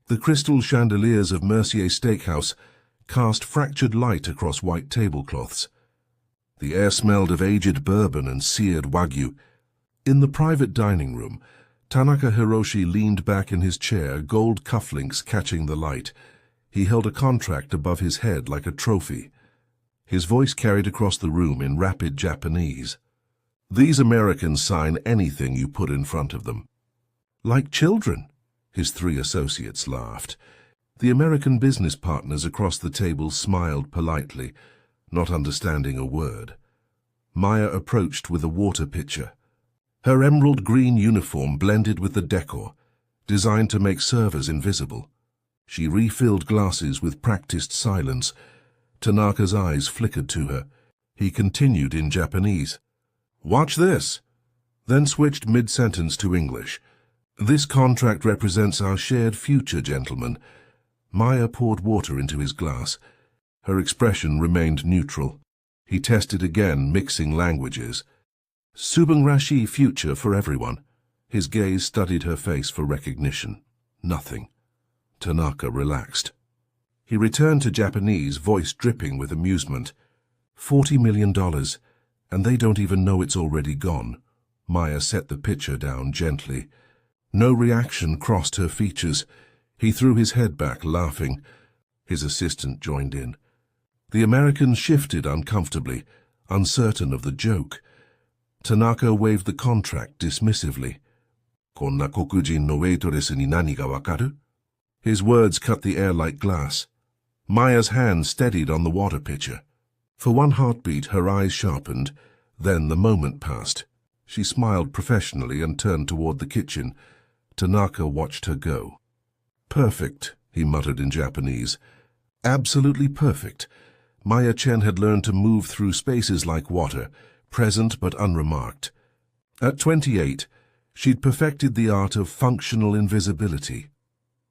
The crystal chandeliers of Mercier Steakhouse cast fractured light across white tablecloths. The air smelled of aged bourbon and seared wagyu. In the private dining room, Tanaka Hiroshi leaned back in his chair, gold cufflinks catching the light. He held a contract above his head like a trophy. His voice carried across the room in rapid Japanese. "These Americans sign anything you put in front of them." "Like children," his three associates laughed. The American business partners across the table smiled politely, not understanding a word. Maya approached with a water pitcher. Her emerald green uniform blended with the decor, designed to make servers invisible. She refilled glasses with practiced silence. Tanaka's eyes flickered to her. He continued in Japanese. "Watch this," then switched mid-sentence to English. "This contract represents our shared future, gentlemen." Maya poured water into his glass. Her expression remained neutral. He tested again, mixing languages. "Subangurashi future for everyone." His gaze studied her face for recognition. Nothing. Tanaka relaxed. He returned to Japanese, voice dripping with amusement. $40 million, and they don't even know it's already gone. Maya set the pitcher down gently. No reaction crossed her features. He threw his head back, laughing. His assistant joined in. The American shifted uncomfortably, uncertain of the joke. Tanaka waved the contract dismissively. "Konna kokujin no waitress ni nani ga wakaru?" His words cut the air like glass. Maya's hand steadied on the water pitcher. For one heartbeat, her eyes sharpened. Then the moment passed. She smiled professionally and turned toward the kitchen. Tanaka watched her go. "Perfect," he muttered in Japanese. "Absolutely perfect." Maya Chen had learned to move through spaces like water, present but unremarked. At 28, she'd perfected the art of functional invisibility.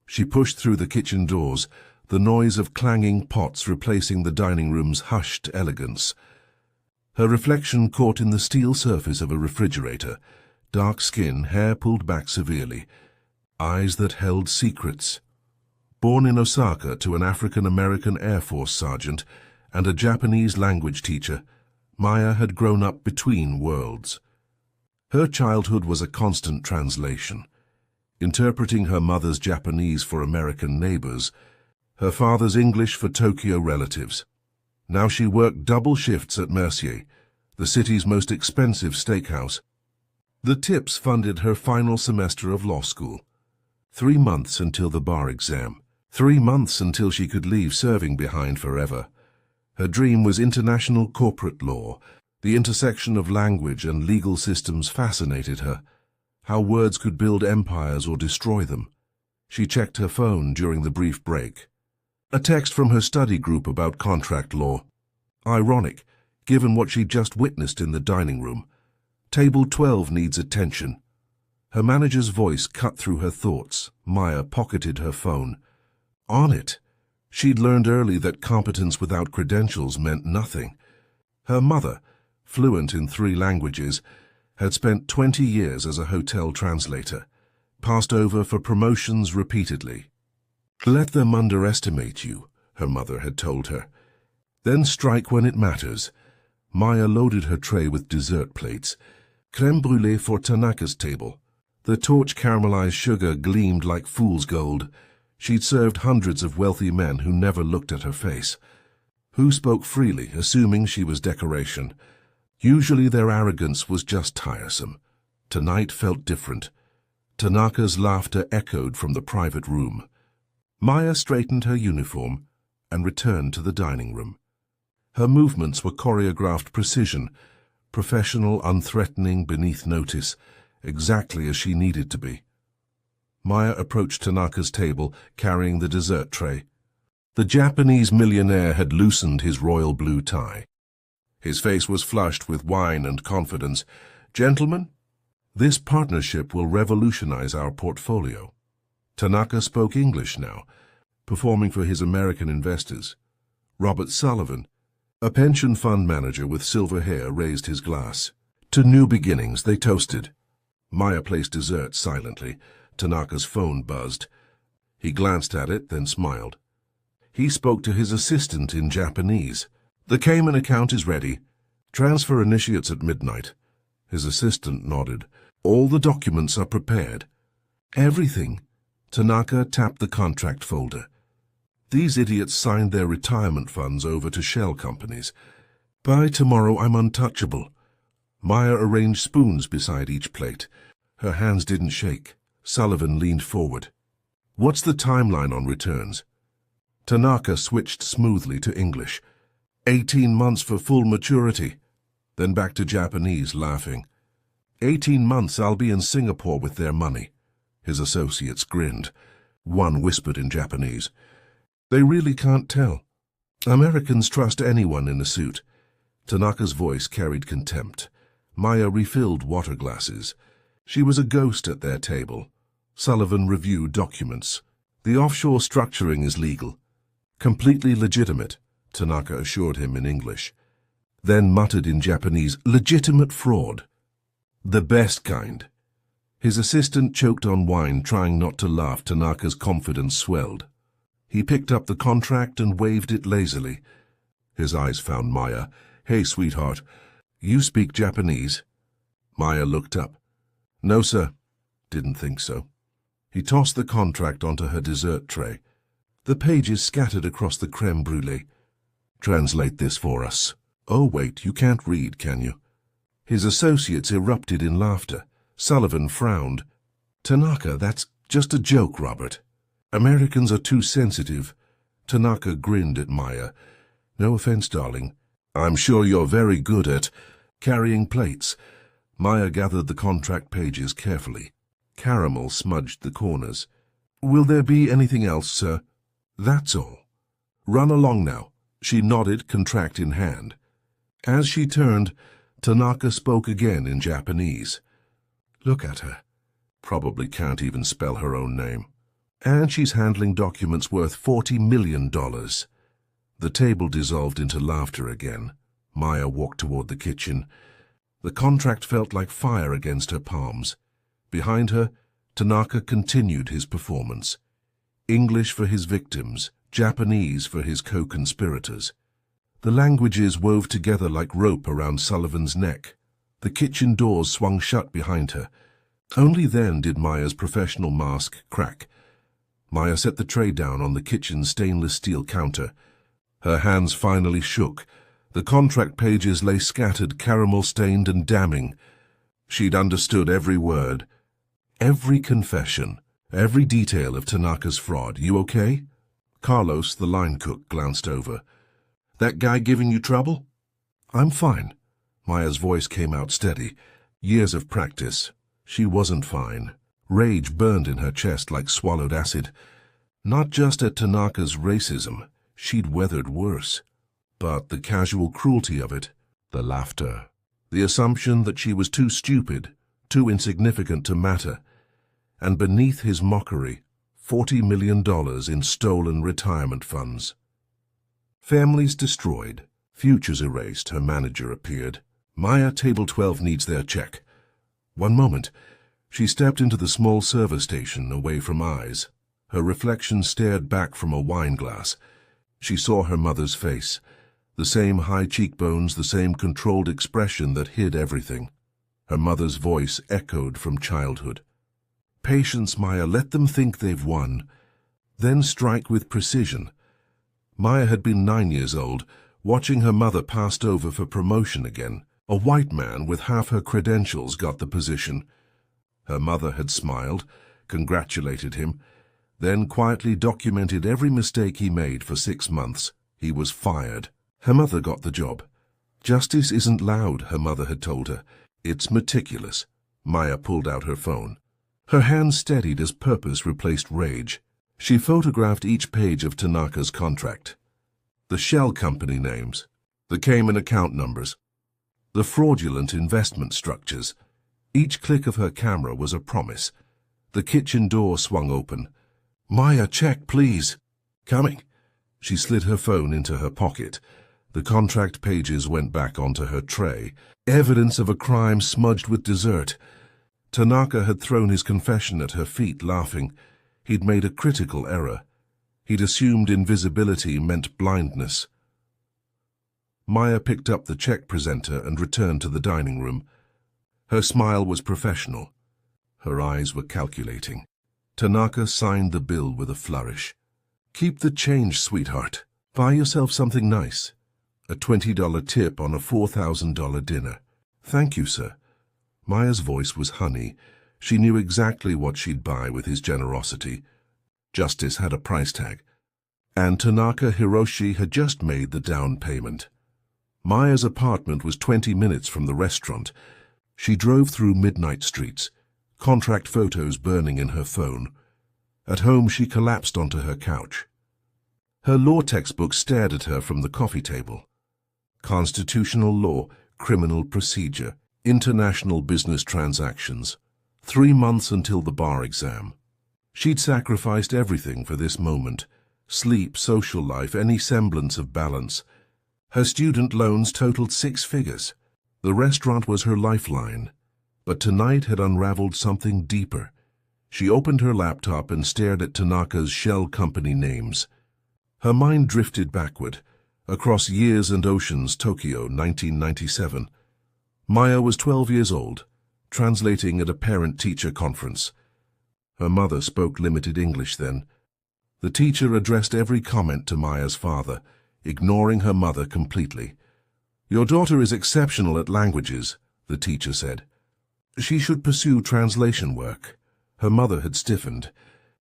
She pushed through the kitchen doors, the noise of clanging pots replacing the dining room's hushed elegance. Her reflection caught in the steel surface of a refrigerator, dark skin, hair pulled back severely, eyes that held secrets. Born in Osaka to an African-American Air Force sergeant and a Japanese language teacher, Maya had grown up between worlds. Her childhood was a constant translation, interpreting her mother's Japanese for American neighbors, her father's English for Tokyo relatives. Now she worked double shifts at Mercier, the city's most expensive steakhouse. The tips funded her final semester of law school. 3 months until the bar exam. 3 months until she could leave serving behind forever. Her dream was international corporate law. The intersection of language and legal systems fascinated her. How words could build empires or destroy them. She checked her phone during the brief break. A text from her study group about contract law. Ironic, given what she'd just witnessed in the dining room. Table 12 needs attention. Her manager's voice cut through her thoughts. Maya pocketed her phone. On it. She'd learned early that competence without credentials meant nothing. Her mother, fluent in 3 languages, had spent 20 years as a hotel translator, passed over for promotions repeatedly. "Let them underestimate you," her mother had told her. "Then strike when it matters." Maya loaded her tray with dessert plates. Crème brûlée for Tanaka's table. The torch caramelized sugar gleamed like fool's gold. She'd served hundreds of wealthy men who never looked at her face, who spoke freely, assuming she was decoration. Usually their arrogance was just tiresome. Tonight felt different. Tanaka's laughter echoed from the private room. Maya straightened her uniform and returned to the dining room. Her movements were choreographed precision, professional, unthreatening, beneath notice, exactly as she needed to be. Maya approached Tanaka's table, carrying the dessert tray. The Japanese millionaire had loosened his royal blue tie. His face was flushed with wine and confidence. "Gentlemen, this partnership will revolutionize our portfolio." Tanaka spoke English now, performing for his American investors. Robert Sullivan, a pension fund manager with silver hair, raised his glass. To new beginnings, they toasted. Maya placed dessert silently. Tanaka's phone buzzed. He glanced at it, then smiled. He spoke to his assistant in Japanese. "The Cayman account is ready. Transfer initiates at midnight." His assistant nodded. "All the documents are prepared." "Everything." Tanaka tapped the contract folder. "These idiots signed their retirement funds over to shell companies. By tomorrow I'm untouchable." Maya arranged spoons beside each plate. Her hands didn't shake. Sullivan leaned forward. "What's the timeline on returns?" Tanaka switched smoothly to English. 18 months for full maturity." Then back to Japanese, laughing. 18 months I'll be in Singapore with their money." His associates grinned. One whispered in Japanese, "They really can't tell. Americans trust anyone in a suit." Tanaka's voice carried contempt. Maya refilled water glasses. She was a ghost at their table. Sullivan reviewed documents. "The offshore structuring is legal. Completely legitimate," Tanaka assured him in English. Then muttered in Japanese, "Legitimate fraud. The best kind." His assistant choked on wine, trying not to laugh. Tanaka's confidence swelled. He picked up the contract and waved it lazily. His eyes found Maya. "Hey, sweetheart, you speak Japanese?" Maya looked up. "No, sir." "Didn't think so." He tossed the contract onto her dessert tray. The pages scattered across the creme brulee. "Translate this for us." "Oh, wait, you can't read, can you?" His associates erupted in laughter. Sullivan frowned. "Tanaka, that's just a joke, Robert. Americans are too sensitive." Tanaka grinned at Maya. "No offense, darling. I'm sure you're very good at carrying plates." Maya gathered the contract pages carefully. Caramel smudged the corners. "Will there be anything else, sir?" "That's all. Run along now." She nodded, contract in hand. As she turned, Tanaka spoke again in Japanese. "Look at her. Probably can't even spell her own name. And she's handling documents worth $40 million. The table dissolved into laughter again. Maya walked toward the kitchen. The contract felt like fire against her palms. Behind her, Tanaka continued his performance. English for his victims, Japanese for his co-conspirators. The languages wove together like rope around Sullivan's neck. The kitchen doors swung shut behind her. Only then did Maya's professional mask crack. Maya set the tray down on the kitchen's stainless steel counter. Her hands finally shook. The contract pages lay scattered, caramel-stained and damning. She'd understood every word, every confession, every detail of Tanaka's fraud. "You okay?" Carlos, the line cook, glanced over. "That guy giving you trouble?" "I'm fine." Maya's voice came out steady. Years of practice. She wasn't fine. Rage burned in her chest like swallowed acid. Not just at Tanaka's racism. She'd weathered worse. But the casual cruelty of it, the laughter, the assumption that she was too stupid, too insignificant to matter, and beneath his mockery, $40 million in stolen retirement funds. Families destroyed, futures erased, her manager appeared. "Maya, table 12 needs their check." "One moment." She stepped into the small server station, away from eyes. Her reflection stared back from a wine glass. She saw her mother's face. The same high cheekbones, the same controlled expression that hid everything. Her mother's voice echoed from childhood. "Patience, Maya, let them think they've won. Then strike with precision." Maya had been 9 years old, watching her mother passed over for promotion again. A white man with half her credentials got the position. Her mother had smiled, congratulated him, then quietly documented every mistake he made for 6 months. He was fired. Her mother got the job. "Justice isn't loud," her mother had told her. "It's meticulous." Maya pulled out her phone. Her hands steadied as purpose replaced rage. She photographed each page of Tanaka's contract. The shell company names, the Cayman account numbers, the fraudulent investment structures. Each click of her camera was a promise. The kitchen door swung open. "Maya, check, please." "Coming." She slid her phone into her pocket. The contract pages went back onto her tray. Evidence of a crime smudged with dessert. Tanaka had thrown his confession at her feet, laughing. He'd made a critical error. He'd assumed invisibility meant blindness. Maya picked up the check presenter and returned to the dining room. Her smile was professional. Her eyes were calculating. Tanaka signed the bill with a flourish. "Keep the change, sweetheart. Buy yourself something nice. A $20 tip on a $4,000 dinner." "Thank you, sir." Maya's voice was honey. She knew exactly what she'd buy with his generosity. Justice had a price tag. And Tanaka Hiroshi had just made the down payment. Maya's apartment was 20 minutes from the restaurant. She drove through midnight streets, contract photos burning in her phone. At home, she collapsed onto her couch. Her law textbook stared at her from the coffee table. Constitutional law, criminal procedure, international business transactions. 3 months until the bar exam. She'd sacrificed everything for this moment. Sleep, social life, any semblance of balance. Her student loans totaled 6 figures. The restaurant was her lifeline. But tonight had unraveled something deeper. She opened her laptop and stared at Tanaka's shell company names. Her mind drifted backward, across years and oceans, Tokyo, 1997. Maya was 12 years old, translating at a parent-teacher conference. Her mother spoke limited English then. The teacher addressed every comment to Maya's father, ignoring her mother completely. "Your daughter is exceptional at languages," the teacher said. "She should pursue translation work." Her mother had stiffened.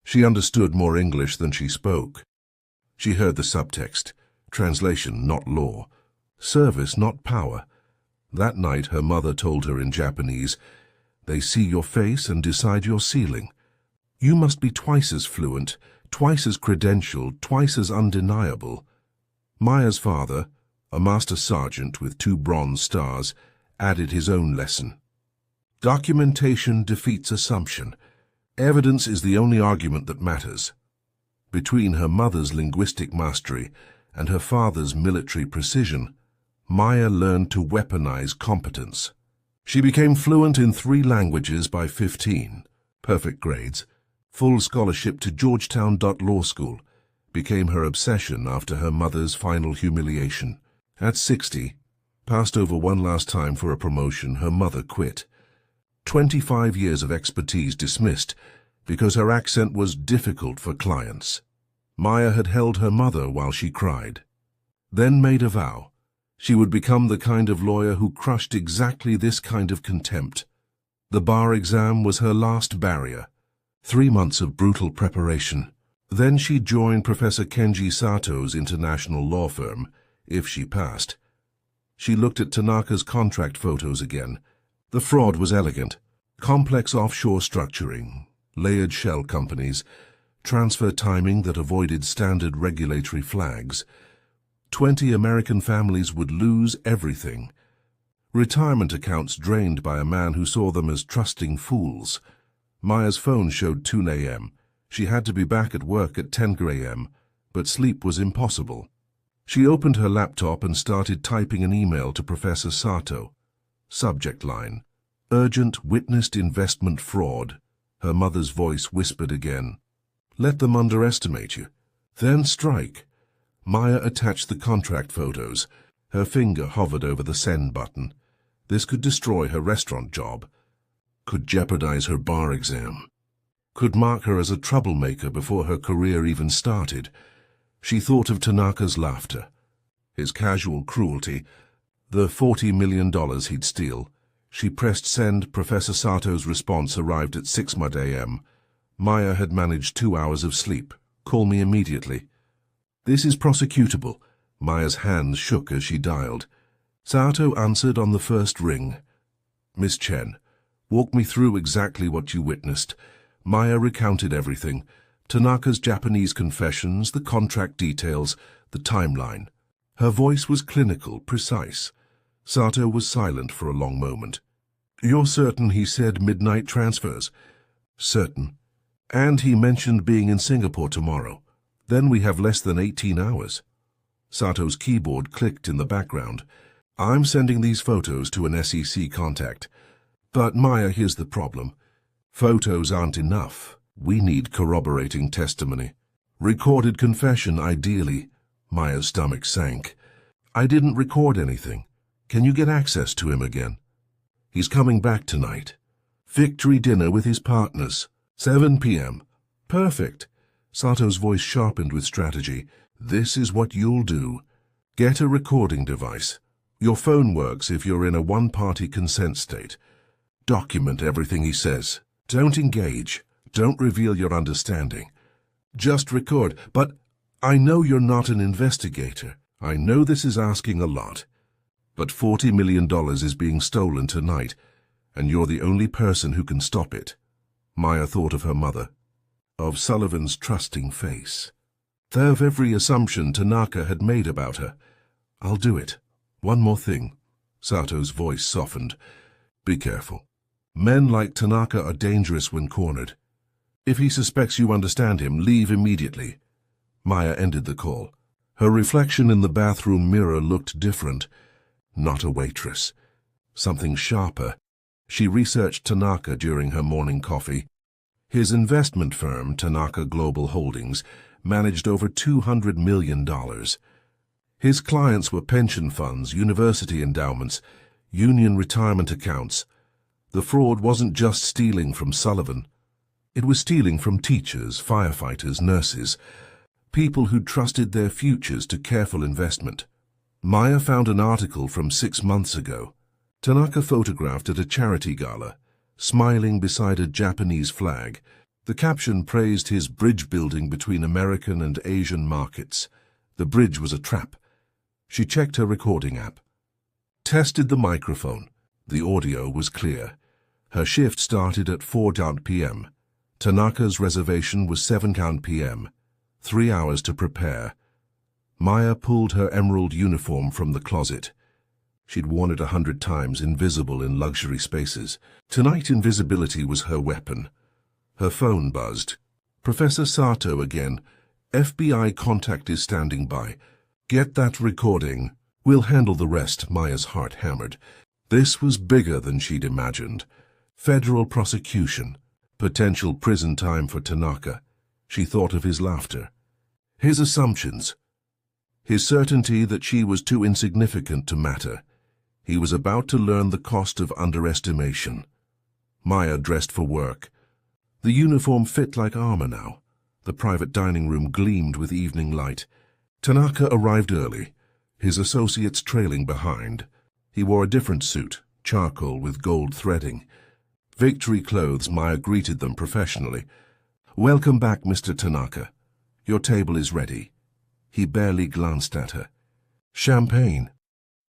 She understood more English than she spoke. She heard the subtext: translation, not law. Service, not power. That night her mother told her in Japanese, "They see your face and decide your ceiling. You must be twice as fluent, twice as credentialed, twice as undeniable." Maya's father, a master sergeant with 2 bronze stars, added his own lesson. Documentation defeats assumption. Evidence is the only argument that matters. Between her mother's linguistic mastery and her father's military precision, Maya learned to weaponize competence. She became fluent in 3 languages by 15, perfect grades, full scholarship to Georgetown Law School, became her obsession after her mother's final humiliation. At 60, passed over one last time for a promotion, her mother quit. 25 years of expertise dismissed because her accent was difficult for clients. Maya had held her mother while she cried, then made a vow. She would become the kind of lawyer who crushed exactly this kind of contempt. The bar exam was her last barrier. 3 months of brutal preparation. Then she'd join Professor Kenji Sato's international law firm, if she passed. She looked at Tanaka's contract photos again. The fraud was elegant. Complex offshore structuring, layered shell companies, transfer timing that avoided standard regulatory flags. 20 American families would lose everything. Retirement accounts drained by a man who saw them as trusting fools. Maya's phone showed 2 a.m. She had to be back at work at 10 a.m., but sleep was impossible. She opened her laptop and started typing an email to Professor Sato. Subject line: Urgent witnessed investment fraud. Her mother's voice whispered again. Let them underestimate you. Then strike. Maya attached the contract photos. Her finger hovered over the send button. This could destroy her restaurant job. Could jeopardize her bar exam. Could mark her as a troublemaker before her career even started. She thought of Tanaka's laughter, his casual cruelty, the $40 million he'd steal. She pressed send. Professor Sato's response arrived at 6 a.m. Maya had managed 2 hours of sleep. Call me immediately. This is prosecutable. Maya's hands shook as she dialed. Sato answered on the first ring. Miss Chen, walk me through exactly what you witnessed. Maya recounted everything. Tanaka's Japanese confessions, the contract details, the timeline. Her voice was clinical, precise. Sato was silent for a long moment. You're certain he said midnight transfers? Certain. And he mentioned being in Singapore tomorrow. Then we have less than 18 hours. Sato's keyboard clicked in the background. I'm sending these photos to an SEC contact. But Maya, here's the problem. Photos aren't enough. We need corroborating testimony. Recorded confession, ideally. Maya's stomach sank. I didn't record anything. Can you get access to him again? He's coming back tonight. Victory dinner with his partners. 7 p.m. Perfect. Sato's voice sharpened with strategy. This is what you'll do. Get a recording device. Your phone works if you're in a one-party consent state. Document everything he says. Don't engage. Don't reveal your understanding. Just record. But I know you're not an investigator. I know this is asking a lot. But $40 million is being stolen tonight, and you're the only person who can stop it. Maya thought of her mother, of Sullivan's trusting face, of every assumption Tanaka had made about her. I'll do it. One more thing. Sato's voice softened. Be careful. Men like Tanaka are dangerous when cornered. If he suspects you understand him, leave immediately. Maya ended the call. Her reflection in the bathroom mirror looked different. Not a waitress. Something sharper. She researched Tanaka during her morning coffee. His investment firm, Tanaka Global Holdings, managed over $200 million. His clients were pension funds, university endowments, union retirement accounts. The fraud wasn't just stealing from Sullivan. It was stealing from teachers, firefighters, nurses, people who'd trusted their futures to careful investment. Maya found an article from 6 months ago. Tanaka photographed at a charity gala, smiling beside a Japanese flag. The caption praised his bridge building between American and Asian markets. The bridge was a trap. She checked her recording app. Tested the microphone. The audio was clear. Her shift started at 4 p.m. Tanaka's reservation was 7 p.m. 3 hours to prepare. Maya pulled her emerald uniform from the closet. She'd worn it 100 times, invisible in luxury spaces. Tonight invisibility was her weapon. Her phone buzzed. Professor Sato again. FBI contact is standing by. Get that recording. We'll handle the rest, Maya's heart hammered. This was bigger than she'd imagined. Federal prosecution. Potential prison time for Tanaka. She thought of his laughter. His assumptions. His certainty that she was too insignificant to matter. He was about to learn the cost of underestimation. Maya dressed for work. The uniform fit like armor now. The private dining room gleamed with evening light. Tanaka arrived early, his associates trailing behind. He wore a different suit, charcoal with gold threading. Victory clothes, Maya greeted them professionally. Welcome back, Mr. Tanaka. Your table is ready. He barely glanced at her. Champagne.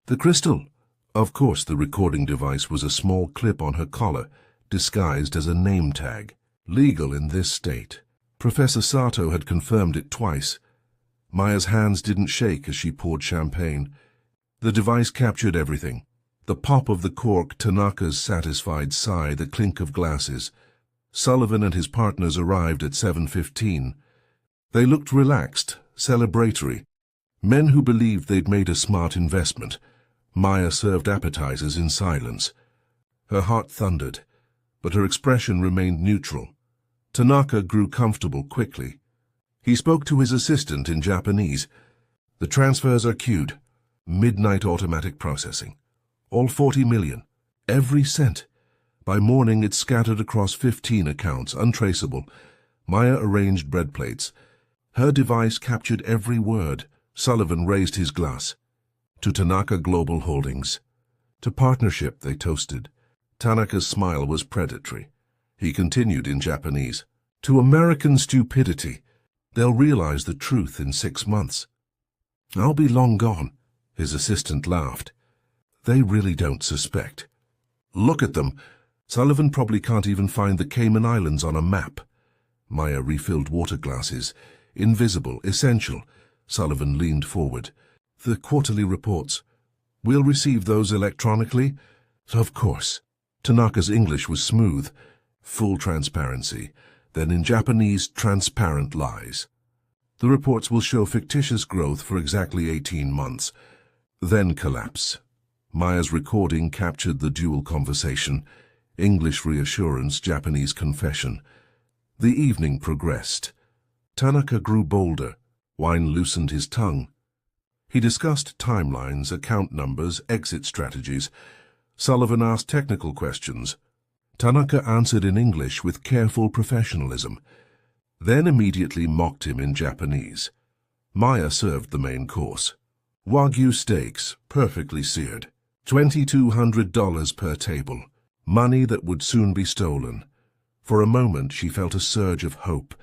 The crystal. Of course, the recording device was a small clip on her collar, disguised as a name tag. Legal in this state. Professor Sato had confirmed it twice. Maya's hands didn't shake as she poured champagne. The device captured everything. The pop of the cork, Tanaka's satisfied sigh, the clink of glasses. Sullivan and his partners arrived at 7:15. They looked relaxed, celebratory. Men who believed they'd made a smart investment. Maya served appetizers in silence. Her heart thundered, but her expression remained neutral. Tanaka grew comfortable quickly. He spoke to his assistant in Japanese. The transfers are queued. Midnight automatic processing. All 40 million. Every cent. By morning it's scattered across 15 accounts, untraceable. Maya arranged bread plates. Her device captured every word. Sullivan raised his glass. To Tanaka Global Holdings. To partnership, they toasted. Tanaka's smile was predatory. He continued in Japanese. To American stupidity. They'll realize the truth in 6 months. I'll be long gone, his assistant laughed. They really don't suspect. Look at them. Sullivan probably can't even find the Cayman Islands on a map. Maya refilled water glasses. Invisible, essential. Sullivan leaned forward. The quarterly reports. We'll receive those electronically? Of course. Tanaka's English was smooth. Full transparency. Then in Japanese, transparent lies. The reports will show fictitious growth for exactly 18 months. Then collapse. Maya's recording captured the dual conversation. English reassurance, Japanese confession. The evening progressed. Tanaka grew bolder. Wine loosened his tongue. He discussed timelines, account numbers, exit strategies. Sullivan asked technical questions. Tanaka answered in English with careful professionalism, then immediately mocked him in Japanese. Maya served the main course. Wagyu steaks, perfectly seared. $2,200 per table. Money that would soon be stolen. For a moment she felt a surge of hope.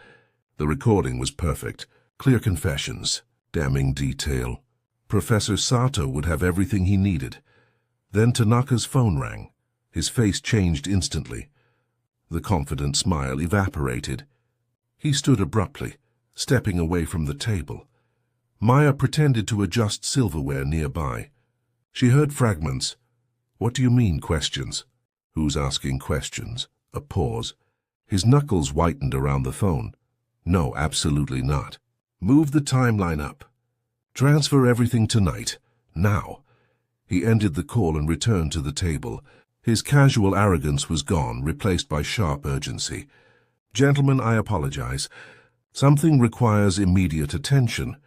The recording was perfect. Clear confessions. Damning detail. Professor Sato would have everything he needed. Then Tanaka's phone rang. His face changed instantly. The confident smile evaporated. He stood abruptly, stepping away from the table. Maya pretended to adjust silverware nearby. She heard fragments. "What do you mean, questions?" "Who's asking questions?" A pause. His knuckles whitened around the phone. "No, absolutely not. Move the timeline up. Transfer everything tonight. Now." He ended the call and returned to the table. His casual arrogance was gone, replaced by sharp urgency. "Gentlemen, I apologize. Something requires immediate attention."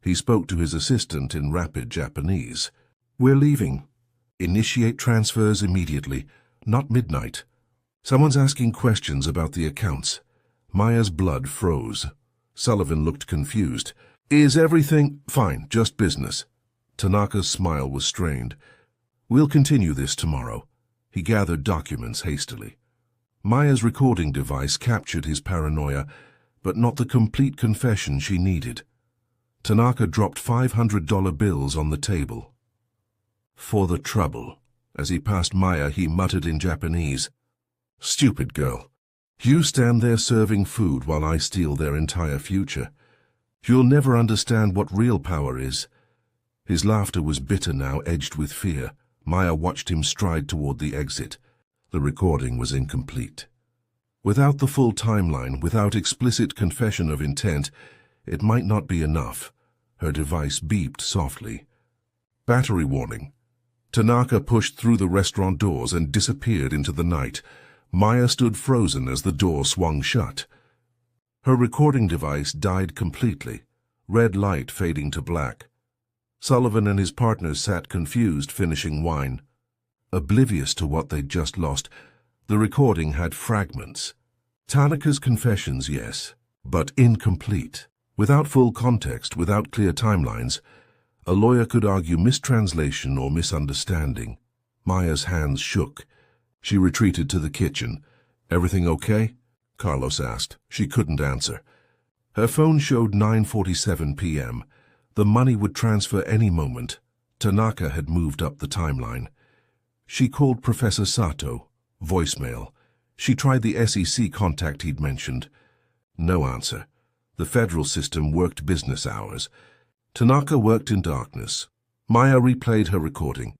He spoke to his assistant in rapid Japanese. "We're leaving. Initiate transfers immediately, not midnight. Someone's asking questions about the accounts." Maya's blood froze. Sullivan looked confused. "Is everything fine? Just business?" Tanaka's smile was strained. "We'll continue this tomorrow." He gathered documents hastily. Maya's recording device captured his paranoia, but not the complete confession she needed. Tanaka dropped $500 bills on the table. "For the trouble." As he passed Maya, he muttered in Japanese, "Stupid girl. You stand there serving food while I steal their entire future. You'll never understand what real power is." His laughter was bitter now, edged with fear. Maya watched him stride toward the exit. The recording was incomplete. Without the full timeline, without explicit confession of intent, it might not be enough. Her device beeped softly. Battery warning. Tanaka pushed through the restaurant doors and disappeared into the night. Maya stood frozen as the door swung shut. Her recording device died completely, red light fading to black. Sullivan and his partners sat confused, finishing wine. Oblivious to what they'd just lost, the recording had fragments. Tanaka's confessions, yes, but incomplete. Without full context, without clear timelines, a lawyer could argue mistranslation or misunderstanding. Maya's hands shook. She retreated to the kitchen. "Everything okay?" Carlos asked. She couldn't answer. Her phone showed 9:47 p.m. The money would transfer any moment. Tanaka had moved up the timeline. She called Professor Sato. Voicemail. She tried the SEC contact he'd mentioned. No answer. The federal system worked business hours. Tanaka worked in darkness. Maya replayed her recording.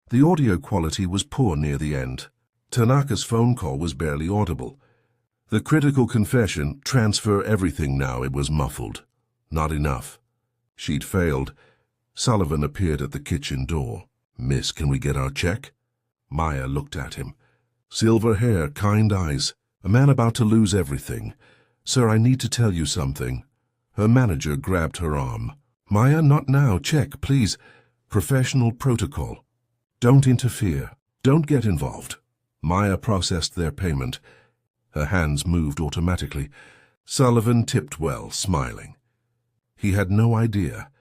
The audio quality was poor near the end. Tanaka's phone call was barely audible. The critical confession, "Transfer everything now," it was muffled. Not enough. She'd failed. Sullivan appeared at the kitchen door. "Miss, can we get our check?" Maya looked at him. Silver hair, kind eyes. A man about to lose everything. "Sir, I need to tell you something." Her manager grabbed her arm. "Maya, not now. Check, please. Professional protocol. Don't interfere. Don't get involved." Maya processed their payment. Her hands moved automatically. Sullivan tipped well, smiling. He had no idea.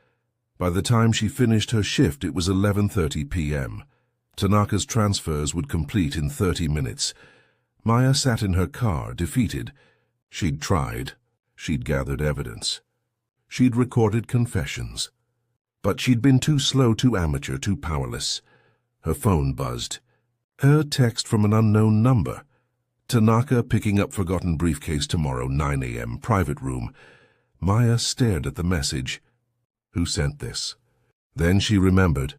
By the time she finished her shift, it was 11:30 p.m. Tanaka's transfers would complete in 30 minutes. Maya sat in her car, defeated. She'd tried. She'd gathered evidence. She'd recorded confessions. But she'd been too slow, too amateur, too powerless. Her phone buzzed. Her text from an unknown number. "Tanaka picking up forgotten briefcase tomorrow, 9 a.m., private room." Maya stared at the message. Who sent this? Then she remembered.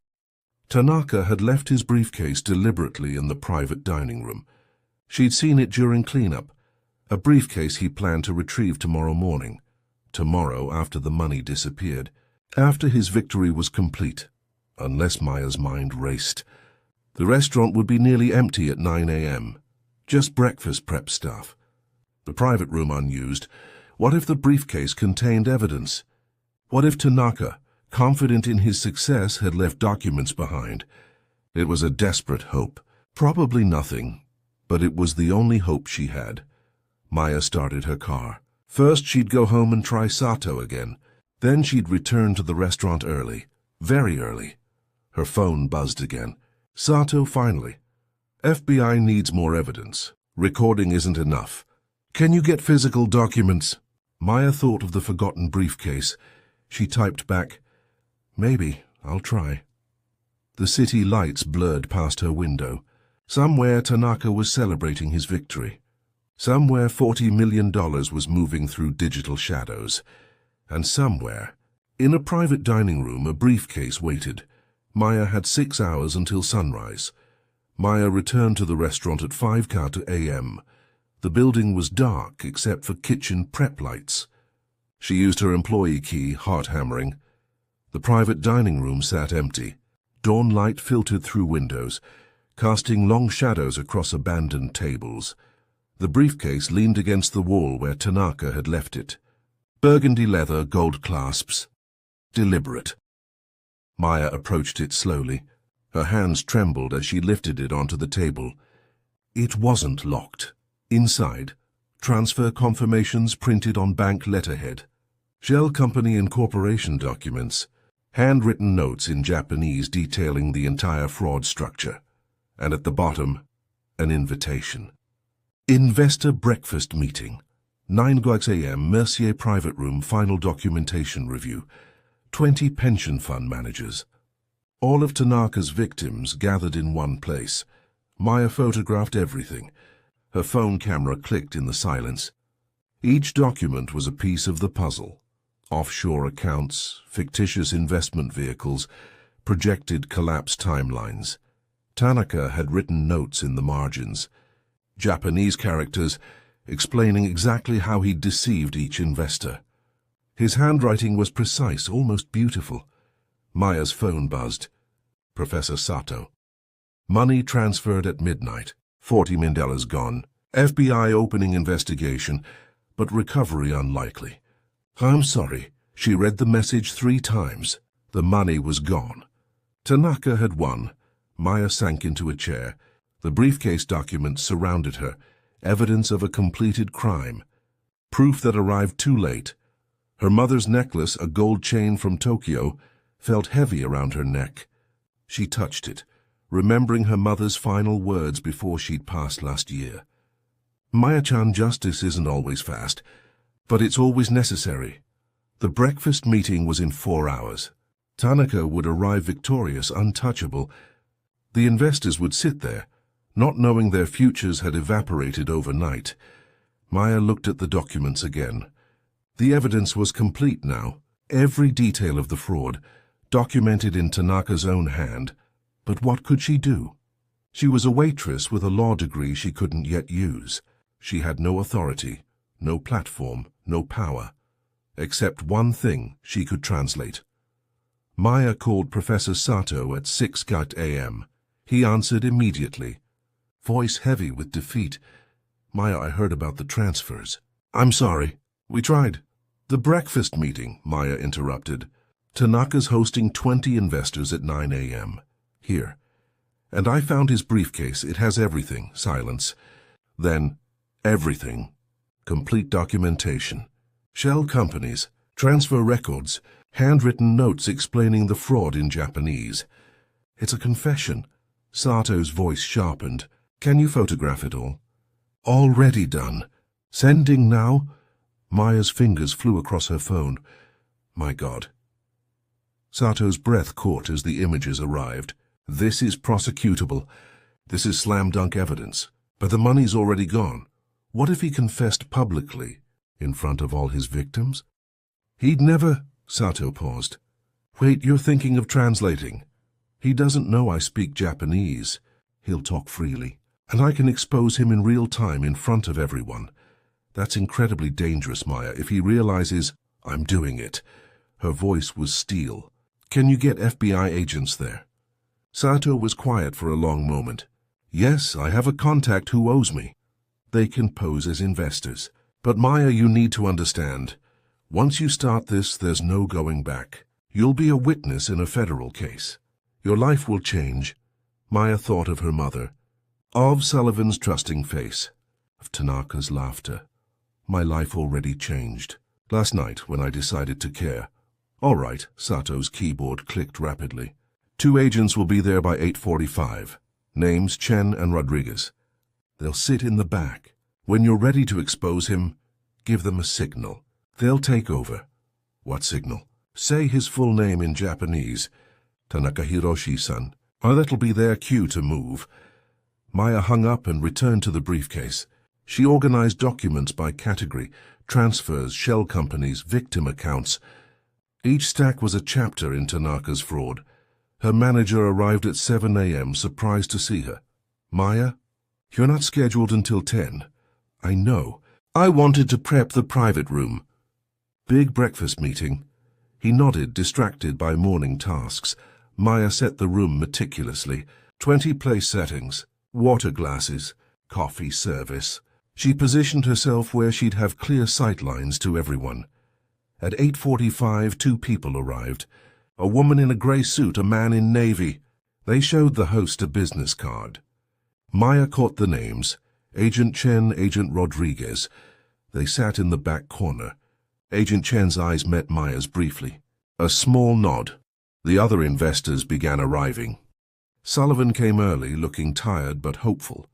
Tanaka had left his briefcase deliberately in the private dining room. She'd seen it during cleanup, a briefcase he planned to retrieve tomorrow morning. Tomorrow, after the money disappeared. After his victory was complete. Unless Maya's mind raced. The restaurant would be nearly empty at 9 a.m. Just breakfast prep staff. The private room unused. What if the briefcase contained evidence? What if Tanaka, confident in his success, had left documents behind? It was a desperate hope. Probably nothing, but it was the only hope she had. Maya started her car. First, she'd go home and try Sato again. Then she'd return to the restaurant early, very early. Her phone buzzed again. Sato, finally. FBI needs more evidence. Recording isn't enough. Can you get physical documents? Maya thought of the forgotten briefcase. She typed back, "Maybe, I'll try." The city lights blurred past her window. Somewhere Tanaka was celebrating his victory. Somewhere $40 million was moving through digital shadows. And somewhere, in a private dining room, a briefcase waited. Maya had 6 hours until sunrise. Maya returned to the restaurant at 5:15 a.m. The building was dark except for kitchen prep lights. She used her employee key, heart hammering. The private dining room sat empty. Dawn light filtered through windows, casting long shadows across abandoned tables. The briefcase leaned against the wall where Tanaka had left it. Burgundy leather, gold clasps. Deliberate. Maya approached it slowly. Her hands trembled as she lifted it onto the table. It wasn't locked. Inside, transfer confirmations printed on bank letterhead. Shell Company Incorporation documents. Handwritten notes in Japanese detailing the entire fraud structure. And at the bottom, an invitation. Investor breakfast meeting. 9 a.m. Mercier private room, final documentation review. 20 pension fund managers. All of Tanaka's victims gathered in one place. Maya photographed everything. Her phone camera clicked in the silence. Each document was a piece of the puzzle. Offshore accounts, fictitious investment vehicles, projected collapse timelines. Tanaka had written notes in the margins. Japanese characters explaining exactly how he'd deceived each investor. His handwriting was precise, almost beautiful. Maya's phone buzzed. Professor Sato. Money transferred at midnight. $40 million gone. FBI opening investigation, but recovery unlikely. I'm sorry. She read the message 3 times. The money was gone. Tanaka had won. Maya sank into a chair. The briefcase documents surrounded her. Evidence of a completed crime. Proof that arrived too late. Her mother's necklace, a gold chain from Tokyo, felt heavy around her neck. She touched it, remembering her mother's final words before she'd passed last year. Maya-chan, justice isn't always fast, but it's always necessary. The breakfast meeting was in 4 hours. Tanaka would arrive victorious, untouchable. The investors would sit there, not knowing their futures had evaporated overnight. Maya looked at the documents again. The evidence was complete now, every detail of the fraud, documented in Tanaka's own hand. But what could she do? She was a waitress with a law degree she couldn't yet use. She had no authority, no platform, no power, except one thing she could translate. Maya called Professor Sato at 6 a.m. He answered immediately, voice heavy with defeat. Maya, I heard about the transfers. I'm sorry. We tried. The breakfast meeting, Maya interrupted. Tanaka's hosting 20 investors at 9 a.m. Here. And I found his briefcase. It has everything. Silence. Then, everything. Complete documentation. Shell companies, transfer records, handwritten notes explaining the fraud in Japanese. It's a confession. Sato's voice sharpened. Can you photograph it all? Already done. Sending now? Maya's fingers flew across her phone. My God. Sato's breath caught as the images arrived. This is prosecutable. This is slam-dunk evidence. But the money's already gone. What if he confessed publicly, in front of all his victims? He'd never... Sato paused. Wait, you're thinking of translating. He doesn't know I speak Japanese. He'll talk freely. And I can expose him in real time in front of everyone. That's incredibly dangerous, Maya, if he realizes I'm doing it. Her voice was steel. Can you get FBI agents there? Sato was quiet for a long moment. Yes, I have a contact who owes me. They can pose as investors. But Maya, you need to understand. Once you start this, there's no going back. You'll be a witness in a federal case. Your life will change. Maya thought of her mother, of Sullivan's trusting face, of Tanaka's laughter. My life already changed. Last night, when I decided to care. All right, Sato's keyboard clicked rapidly. 2 agents will be there by 8:45. Names Chen and Rodriguez. They'll sit in the back. When you're ready to expose him, give them a signal. They'll take over. What signal? Say his full name in Japanese. Tanaka Hiroshi-san. That'll be their cue to move. Maya hung up and returned to the briefcase. She organized documents by category, transfers, shell companies, victim accounts. Each stack was a chapter in Tanaka's fraud. Her manager arrived at 7 a.m., surprised to see her. Maya, you're not scheduled until 10. I know. I wanted to prep the private room. Big breakfast meeting. He nodded, distracted by morning tasks. Maya set the room meticulously. 20 place settings, water glasses, coffee service. She positioned herself where she'd have clear sight lines to everyone. At 8:45, 2 people arrived. A woman in a grey suit, a man in navy. They showed the host a business card. Maya caught the names. Agent Chen, Agent Rodriguez. They sat in the back corner. Agent Chen's eyes met Maya's briefly. A small nod. The other investors began arriving. Sullivan came early, looking tired but hopeful.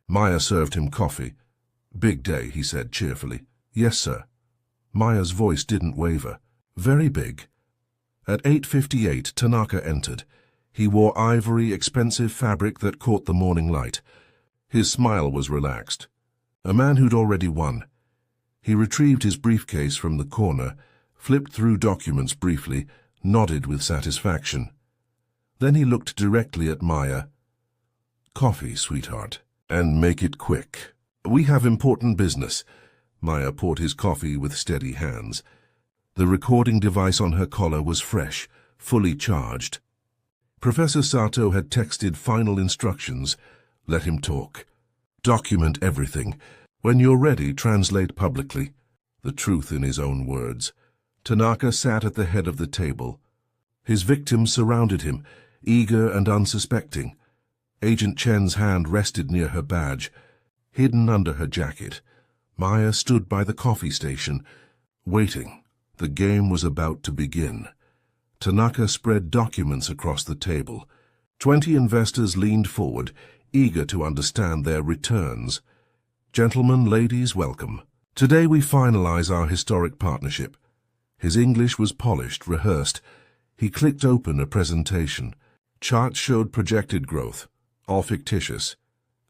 Maya served him coffee. Big day, he said cheerfully. Yes, sir. Maya's voice didn't waver. Very big. At 8:58, Tanaka entered. He wore ivory, expensive fabric that caught the morning light. His smile was relaxed. A man who'd already won. He retrieved his briefcase from the corner, flipped through documents briefly, nodded with satisfaction. Then he looked directly at Maya. Coffee, sweetheart, and make it quick. We have important business. Maya poured his coffee with steady hands. The recording device on her collar was fresh, fully charged. Professor Sato had texted final instructions. Let him talk. Document everything. When you're ready, translate publicly. The truth in his own words. Tanaka sat at the head of the table. His victims surrounded him, eager and unsuspecting. Agent Chen's hand rested near her badge, hidden under her jacket. Maya stood by the coffee station, waiting. The game was about to begin. Tanaka spread documents across the table. 20 investors leaned forward, eager to understand their returns. Gentlemen, ladies, welcome. Today we finalize our historic partnership. His English was polished, rehearsed. He clicked open a presentation. Charts showed projected growth, all fictitious.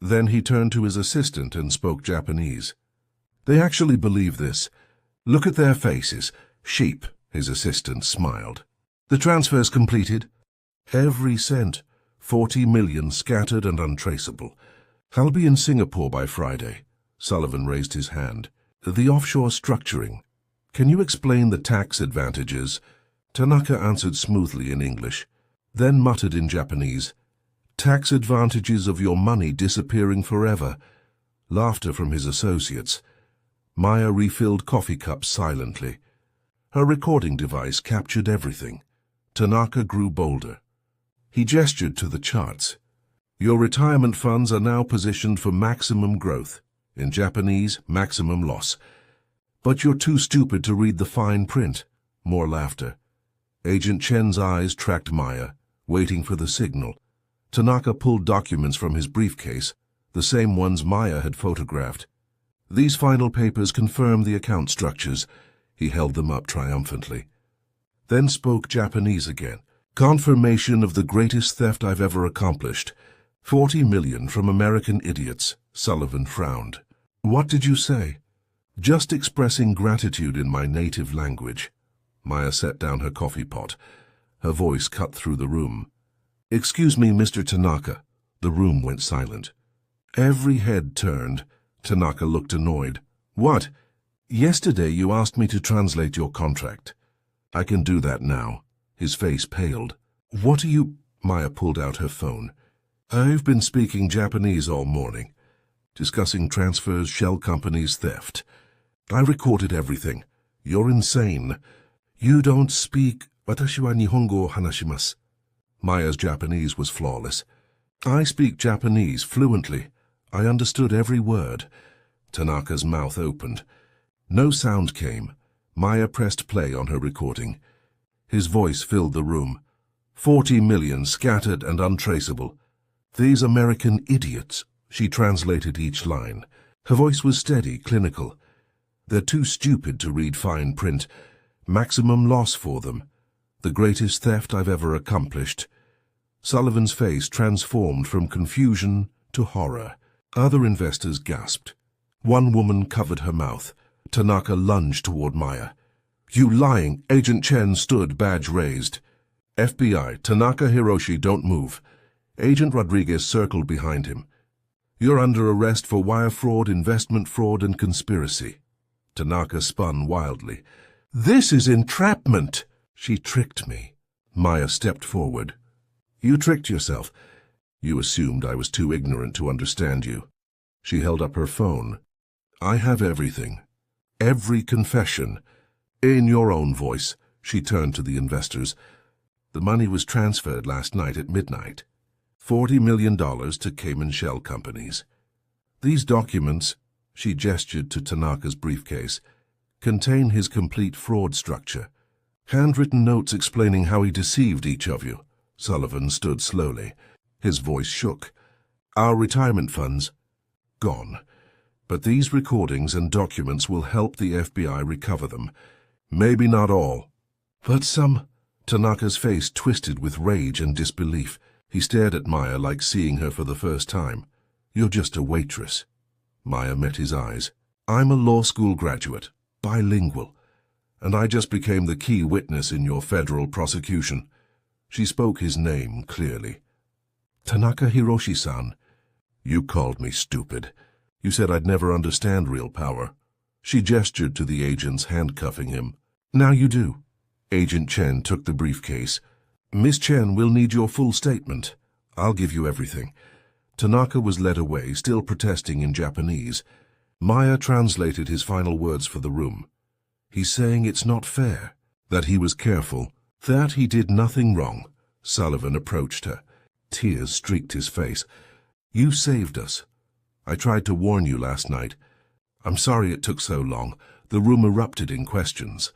Then he turned to his assistant and spoke Japanese. They actually believe this. Look at their faces. Sheep, his assistant smiled. The transfer's completed. Every cent. 40 million scattered and untraceable. I'll be in Singapore by Friday. Sullivan raised his hand. The offshore structuring. Can you explain the tax advantages? Tanaka answered smoothly in English, then muttered in Japanese. Tax advantages of your money disappearing forever. Laughter from his associates. Maya refilled coffee cups silently. Her recording device captured everything. Tanaka grew bolder. He gestured to the charts. Your retirement funds are now positioned for maximum growth. In Japanese, maximum loss. But you're too stupid to read the fine print. More laughter. Agent Chen's eyes tracked Maya, waiting for the signal. Tanaka pulled documents from his briefcase, the same ones Maya had photographed. These final papers confirm the account structures. He held them up triumphantly. Then spoke Japanese again. Confirmation of the greatest theft I've ever accomplished. 40 million from American idiots. Sullivan frowned. What did you say? Just expressing gratitude in my native language. Maya set down her coffee pot. Her voice cut through the room. Excuse me, Mr. Tanaka. The room went silent. Every head turned. Tanaka looked annoyed. What? Yesterday you asked me to translate your contract. I can do that now. His face paled. What are you... Maya pulled out her phone. I've been speaking Japanese all morning, discussing transfers, shell companies, theft. I recorded everything. You're insane. You don't speak. Watashi wa Nihongo o hanashimasu. Maya's Japanese was flawless. I speak Japanese fluently. I understood every word. Tanaka's mouth opened. No sound came. Maya pressed play on her recording. His voice filled the room. 40 million scattered and untraceable. These American idiots. She translated each line. Her voice was steady, clinical. They're too stupid to read fine print. Maximum loss for them. The greatest theft I've ever accomplished. Sullivan's face transformed from confusion to horror. Other investors gasped. One woman covered her mouth. Tanaka lunged toward Maya. You lying! Agent Chen stood, badge raised. FBI, Tanaka Hiroshi, don't move. Agent Rodriguez circled behind him. You're under arrest for wire fraud, investment fraud, and conspiracy. Tanaka spun wildly. This is entrapment! She tricked me. Maya stepped forward. You tricked yourself. You assumed I was too ignorant to understand you. She held up her phone. I have everything. Every confession. In your own voice. She turned to the investors. The money was transferred last night at midnight. $40 million to Cayman shell companies. These documents, she gestured to Tanaka's briefcase, contain his complete fraud structure. Handwritten notes explaining how he deceived each of you. Sullivan stood slowly. His voice shook. Our retirement funds, gone. But these recordings and documents will help the FBI recover them. Maybe not all, but some. Tanaka's face twisted with rage and disbelief. He stared at Maya like seeing her for the first time. You're just a waitress. Maya met his eyes. I'm a law school graduate, bilingual, and I just became the key witness in your federal prosecution. She spoke his name clearly. Tanaka Hiroshi-san. You called me stupid. You said I'd never understand real power. She gestured to the agents handcuffing him. Now you do. Agent Chen took the briefcase. Miss Chen will need your full statement. I'll give you everything. Tanaka was led away, still protesting in Japanese. Maya translated his final words for the room. He's saying it's not fair, that he was careful, that he did nothing wrong. Sullivan approached her. Tears streaked his face. You saved us. I tried to warn you last night. I'm sorry it took so long. The room erupted in questions.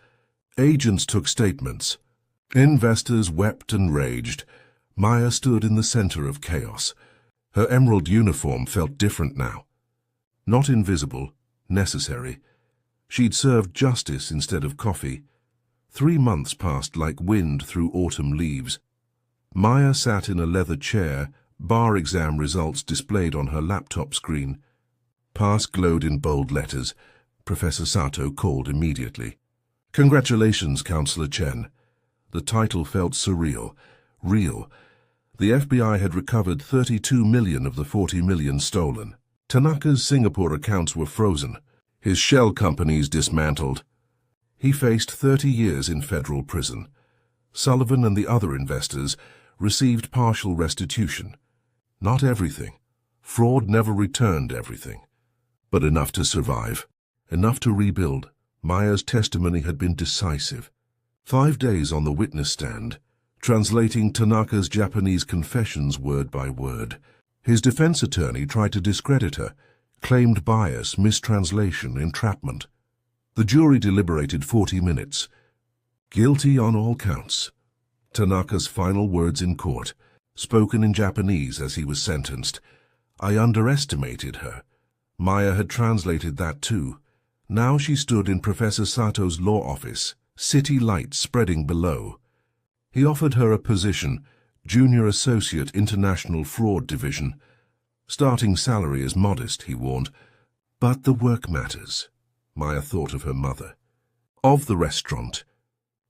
Agents took statements. Investors wept and raged. Maya stood in the center of chaos. Her emerald uniform felt different now. Not invisible, necessary. She'd served justice instead of coffee. 3 months passed like wind through autumn leaves. Maya sat in a leather chair, bar exam results displayed on her laptop screen. Pass glowed in bold letters. Professor Sato called immediately. Congratulations, Counselor Chen. The title felt surreal, real. The FBI had recovered 32 million of the 40 million stolen. Tanaka's Singapore accounts were frozen, his shell companies dismantled. He faced 30 years in federal prison. Sullivan and the other investors received partial restitution. Not everything. Fraud never returned everything. But enough to survive, enough to rebuild. Maya's testimony had been decisive. 5 days on the witness stand, translating Tanaka's Japanese confessions word by word. His defense attorney tried to discredit her, claimed bias, mistranslation, entrapment. The jury deliberated 40 minutes. Guilty on all counts. Tanaka's final words in court, spoken in Japanese as he was sentenced. I underestimated her. Maya had translated that too. Now she stood in Professor Sato's law office, city lights spreading below. He offered her a position, Junior Associate International Fraud Division. Starting salary is modest, he warned. But the work matters. Maya thought of her mother. Of the restaurant.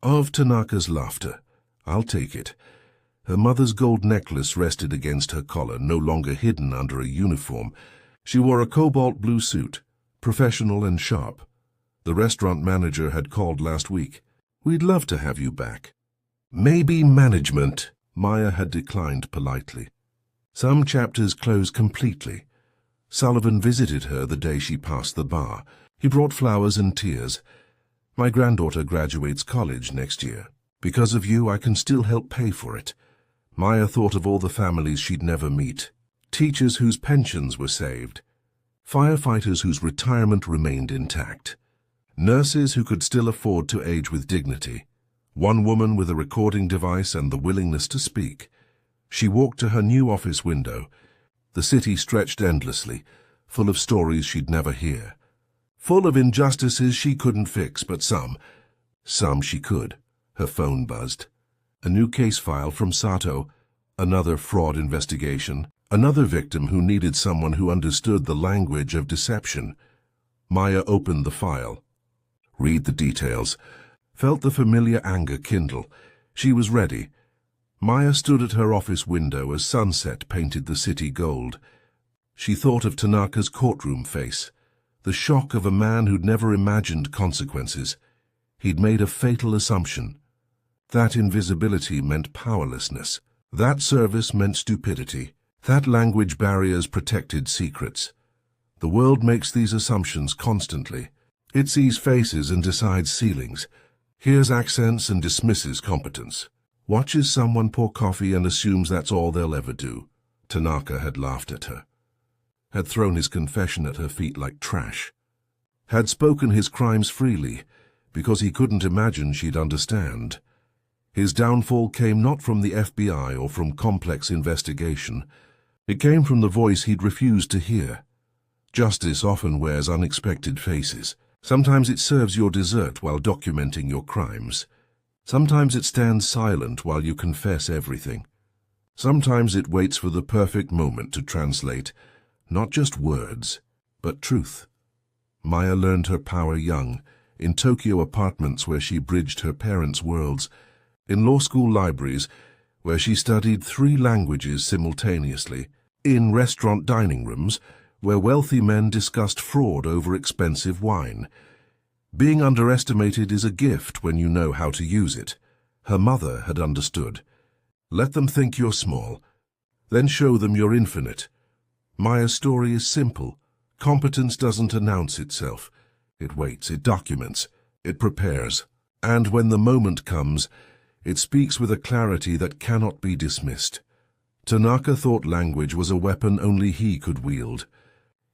Of Tanaka's laughter. I'll take it. Her mother's gold necklace rested against her collar, no longer hidden under a uniform. She wore a cobalt blue suit, professional and sharp. The restaurant manager had called last week. We'd love to have you back. Maybe management, Maya had declined politely. Some chapters closed completely. Sullivan visited her the day she passed the bar. He brought flowers and tears. "My granddaughter graduates college next year. Because of you, I can still help pay for it." Maya thought of all the families she'd never meet. Teachers whose pensions were saved. Firefighters whose retirement remained intact. Nurses who could still afford to age with dignity. One woman with a recording device and the willingness to speak. She walked to her new office window. The city stretched endlessly, full of stories she'd never hear. Full of injustices she couldn't fix, but some she could. Her phone buzzed. A new case file from Sato. Another fraud investigation. Another victim who needed someone who understood the language of deception. Maya opened the file. Read the details. Felt the familiar anger kindle. She was ready. Maya stood at her office window as sunset painted the city gold. She thought of Tanaka's courtroom face. The shock of a man who'd never imagined consequences. He'd made a fatal assumption. That invisibility meant powerlessness. That service meant stupidity. That language barriers protected secrets. The world makes these assumptions constantly. It sees faces and decides ceilings, hears accents and dismisses competence, watches someone pour coffee and assumes that's all they'll ever do. Tanaka had laughed at her, had thrown his confession at her feet like trash, had spoken his crimes freely because he couldn't imagine she'd understand. His downfall came not from the FBI or from complex investigation. It came from the voice he'd refused to hear. Justice often wears unexpected faces. Sometimes it serves your dessert while documenting your crimes. Sometimes it stands silent while you confess everything. Sometimes it waits for the perfect moment to translate, not just words, but truth. Maya learned her power young, in Tokyo apartments where she bridged her parents' worlds, in law school libraries where she studied 3 languages simultaneously, in restaurant dining rooms where wealthy men discussed fraud over expensive wine. Being underestimated is a gift when you know how to use it. Her mother had understood. Let them think you're small, then show them you're infinite. Maya's story is simple. Competence doesn't announce itself. It waits, it documents, it prepares. And when the moment comes, it speaks with a clarity that cannot be dismissed. Tanaka thought language was a weapon only he could wield.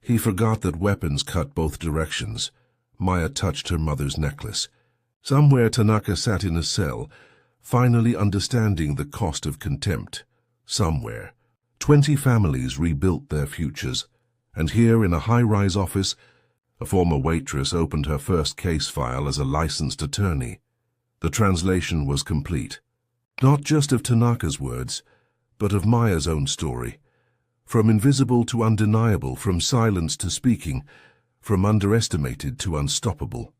He forgot that weapons cut both directions. Maya touched her mother's necklace. Somewhere Tanaka sat in a cell, finally understanding the cost of contempt. Somewhere. 20 families rebuilt their futures. And here in a high-rise office, a former waitress opened her first case file as a licensed attorney. The translation was complete. Not just of Tanaka's words, but of Maya's own story. From invisible to undeniable, from silence to speaking, from underestimated to unstoppable.